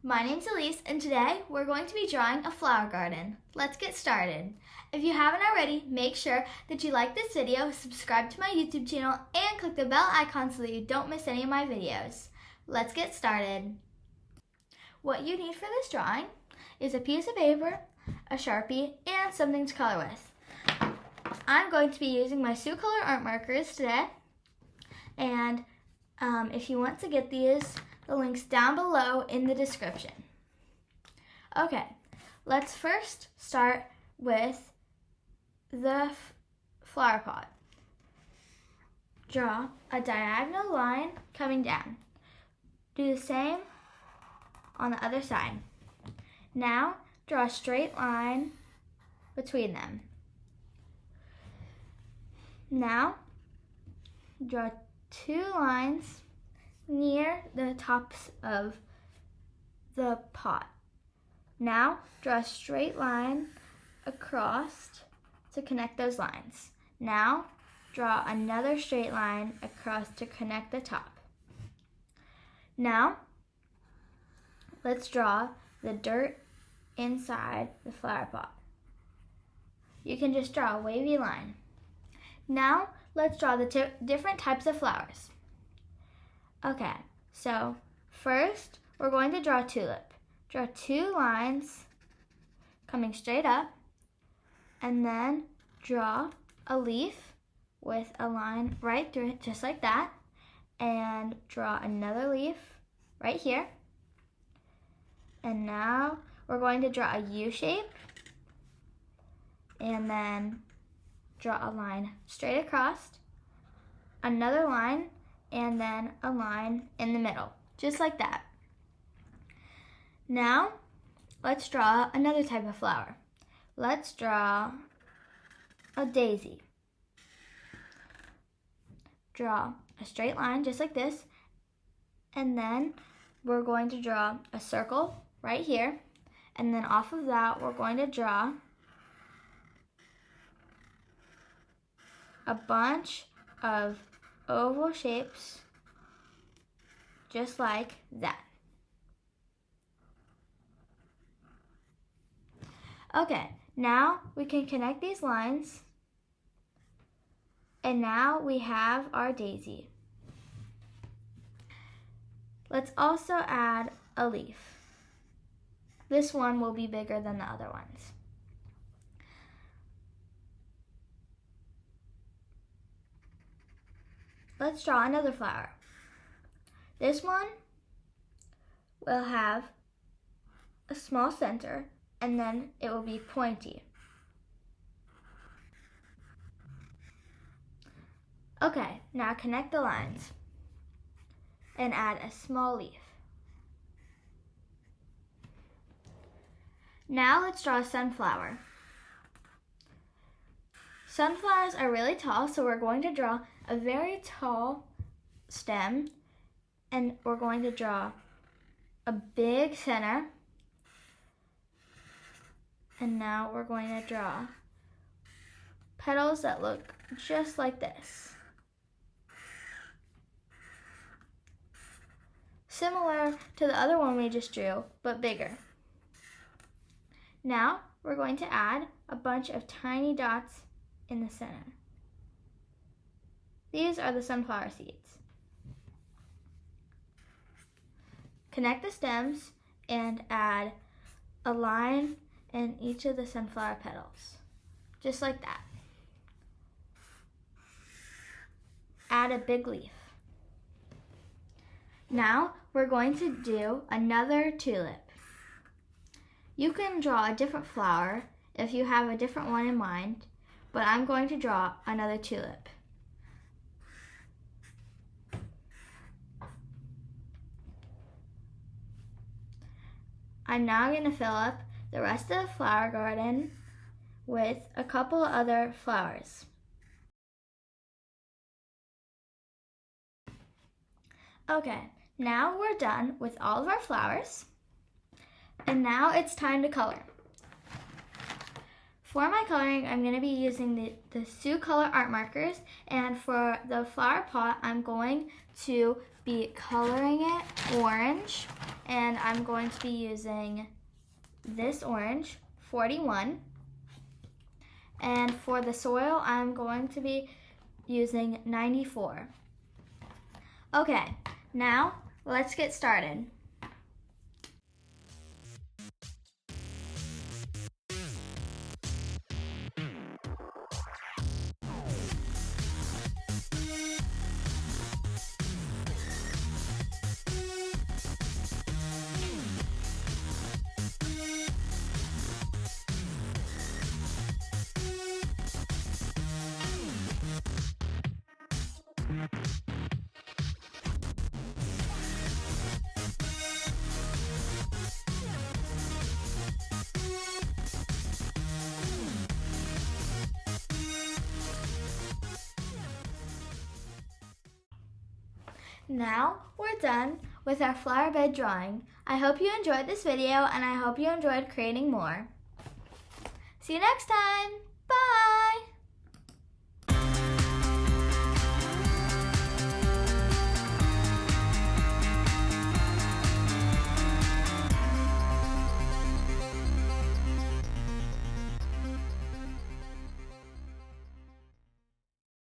My name's Elise, and today we're going to be drawing a flower garden. Let's get started. If you haven't already, make sure that you like this video, subscribe to my YouTube channel, and click the bell icon so that you don't miss any of my videos. Let's get started. What you need for this drawing is a piece of paper, a Sharpie, and something to color with. I'm going to be using my Sioux Color art markers today, and if you want to get these, the link's down below in the description. Okay, let's first start with the flower pot. Draw a diagonal line coming down. Do the same on the other side. Now, draw a straight line between them. Now, draw two lines near the tops of the pot. Now, draw a straight line across to connect those lines. Now, draw another straight line across to connect the top. Now, let's draw the dirt inside the flower pot. You can just draw a wavy line. Now, let's draw the different types of flowers. Okay, so first we're going to draw a tulip. Draw two lines coming straight up, and then draw a leaf with a line right through it, just like that, and draw another leaf right here. And now we're going to draw a U shape, and then draw a line straight across, another line, and then a line in the middle, just like that. Now, let's draw another type of flower. Let's draw a daisy. Draw a straight line, just like this, and then we're going to draw a circle right here, and then off of that, we're going to draw a bunch of oval shapes just like that. Okay, now we can connect these lines, and now we have our daisy. Let's also add a leaf. This one will be bigger than the other ones. Let's draw another flower. This one will have a small center, and then it will be pointy. Okay, now connect the lines and add a small leaf. Now let's draw a sunflower. Sunflowers are really tall, so we're going to draw a very tall stem, and we're going to draw a big center, and now we're going to draw petals that look just like this. Similar to the other one we just drew, but bigger. Now we're going to add a bunch of tiny dots in the center. These are the sunflower seeds. Connect the stems and add a line in each of the sunflower petals, just like that. Add a big leaf. Now we're going to do another tulip. You can draw a different flower if you have a different one in mind, but I'm going to draw another tulip. I'm now going to fill up the rest of the flower garden with a couple other flowers. Okay, now we're done with all of our flowers, and now it's time to color. For my coloring, I'm going to be using the Sioux Color art markers, and for the flower pot, I'm going to be coloring it orange, and I'm going to be using this orange, 41. And for the soil, I'm going to be using 94. Okay, now let's get started. Now we're done with our flower bed drawing. I hope you enjoyed this video, and I hope you enjoyed creating more. See you next time. Bye!